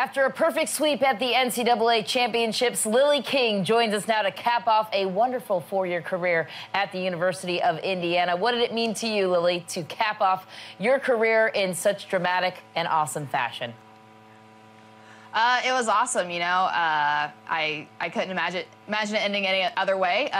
After a perfect sweep at the NCAA championships, Lilly King joins us now to cap off a wonderful four-year career at the University of Indiana. What did it mean to you, Lilly, to cap off your career in such dramatic and awesome fashion? It was awesome, you know. I couldn't imagine it ending any other way.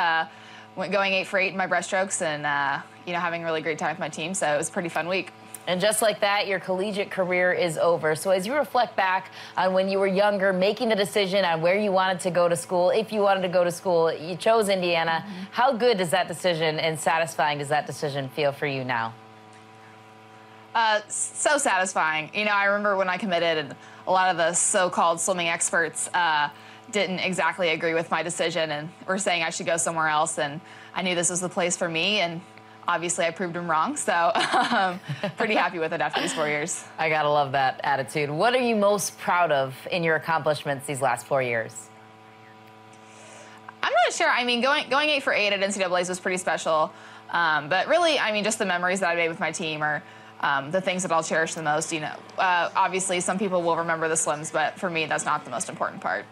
Going 8 for 8 in my breaststrokes and, you know, having a really great time with my team, so it was a pretty fun week. And just like that, your collegiate career is over. So as you reflect back on when you were younger, making the decision on where you wanted to go to school, if you wanted to go to school, you chose Indiana. Mm-hmm. How good does that decision and satisfying does that decision feel for you now? So satisfying. You know, I remember when I committed, and a lot of the so-called swimming experts didn't exactly agree with my decision and were saying I should go somewhere else, and I knew this was the place for me, and obviously I proved them wrong, so pretty happy with it after these 4 years. I gotta love that attitude. What are you most proud of in your accomplishments these last 4 years? I'm not sure. I mean, going 8 for 8 at NCAA's was pretty special, but really, I mean, just the memories that I made with my team are the things that I'll cherish the most. You know, obviously some people will remember the swims, but for me, that's not the most important part.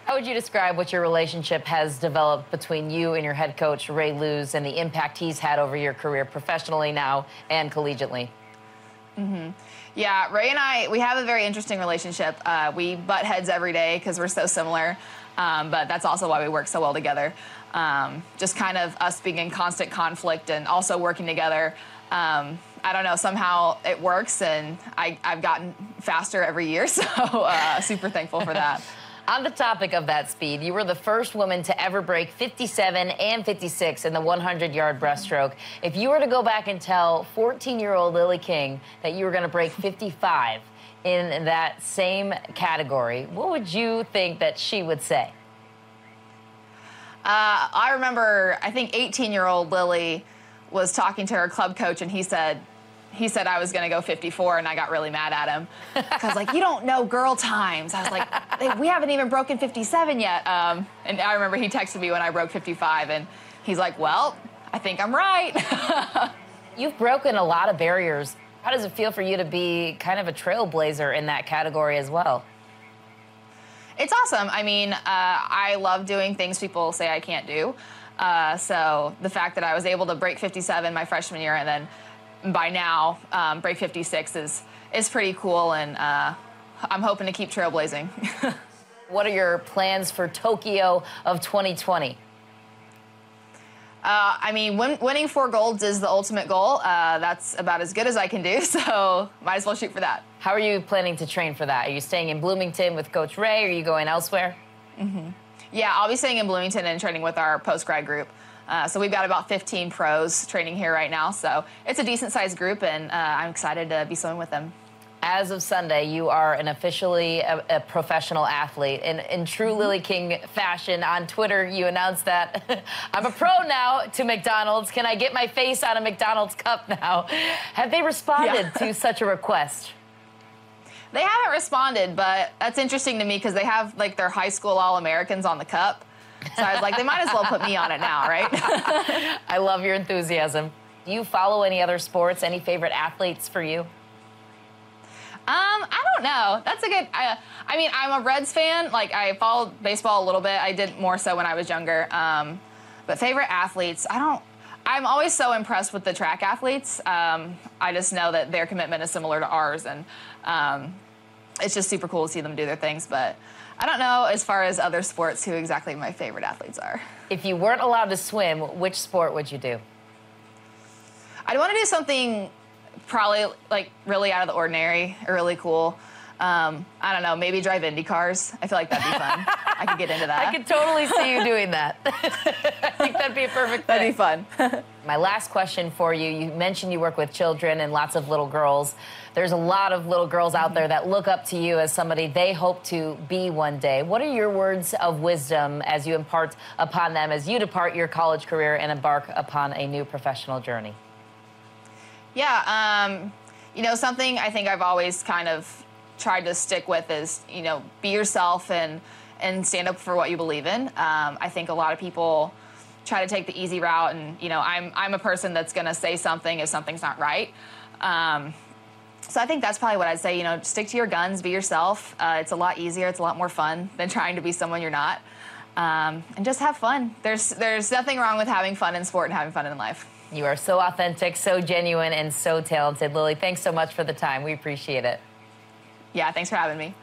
How would you describe what your relationship has developed between you and your head coach, Ray Lewis, and the impact he's had over your career professionally now and collegiately? Mm-hmm. Yeah, Ray and I, we have a very interesting relationship. We butt heads every day because we're so similar, but that's also why we work so well together. Just kind of us being in constant conflict and also working together. I don't know, somehow it works, and I've gotten faster every year, so super thankful for that. On the topic of that speed, you were the first woman to ever break 57 and 56 in the 100-yard breaststroke. If you were to go back and tell 14-year-old Lilly King that you were going to break 55 in that same category, what would you think that she would say? I remember, I think 18-year-old Lilly was talking to her club coach, and he said I was going to go 54, and I got really mad at him. I was like, you don't know girl times. I was like, we haven't even broken 57 yet. And I remember he texted me when I broke 55, and he's like, well, I think I'm right. You've broken a lot of barriers. How does it feel for you to be kind of a trailblazer in that category as well? It's awesome. I mean, I love doing things people say I can't do. So the fact that I was able to break 57 my freshman year and then by now, break 56 is pretty cool, and I'm hoping to keep trailblazing. What are your plans for Tokyo of 2020? I mean, winning 4 golds is the ultimate goal. That's about as good as I can do, so might as well shoot for that. How are you planning to train for that? Are you staying in Bloomington with Coach Ray, or are you going elsewhere? Mm-hmm. Yeah, I'll be staying in Bloomington and training with our post-grad group. So we've got about 15 pros training here right now, so it's a decent-sized group, and I'm excited to be swimming with them. As of Sunday, you are officially a professional athlete. In true Lilly King fashion, on Twitter, you announced that I'm a pro now to McDonald's. Can I get my face on a McDonald's cup now? Have they responded to such a request? They haven't responded, but that's interesting to me because they have, like, their high school All-Americans on the cup. So I was like, they might as well put me on it now, right? I love your enthusiasm. Do you follow any other sports? Any favorite athletes for you? I don't know. That's a good, I mean, I'm a Reds fan. Like, I followed baseball a little bit. I did more so when I was younger. But favorite athletes, I'm always so impressed with the track athletes. I just know that their commitment is similar to ours, and it's just super cool to see them do their things. But I don't know, as far as other sports, who exactly my favorite athletes are. If you weren't allowed to swim, which sport would you do? I'd want to do something probably, like, really out of the ordinary or really cool. I don't know, maybe drive Indy cars. I feel like that'd be fun. I could get into that. I could totally see you doing that. I think that'd be a perfect thing. That'd be fun. My last question for you, you mentioned you work with children and lots of little girls. There's a lot of little girls out there that look up to you as somebody they hope to be one day. What are your words of wisdom as you impart upon them as you depart your college career and embark upon a new professional journey? Yeah, you know, something I think I've always kind of tried to stick with is, you know, be yourself and stand up for what you believe in. I think a lot of people try to take the easy route, and, you know, I'm a person that's going to say something if something's not right. So I think that's probably what I'd say. You know, stick to your guns, be yourself. It's a lot easier. It's a lot more fun than trying to be someone you're not. And just have fun. There's nothing wrong with having fun in sport and having fun in life. You are so authentic, so genuine, and so talented. Lilly, thanks so much for the time. We appreciate it. Yeah, thanks for having me.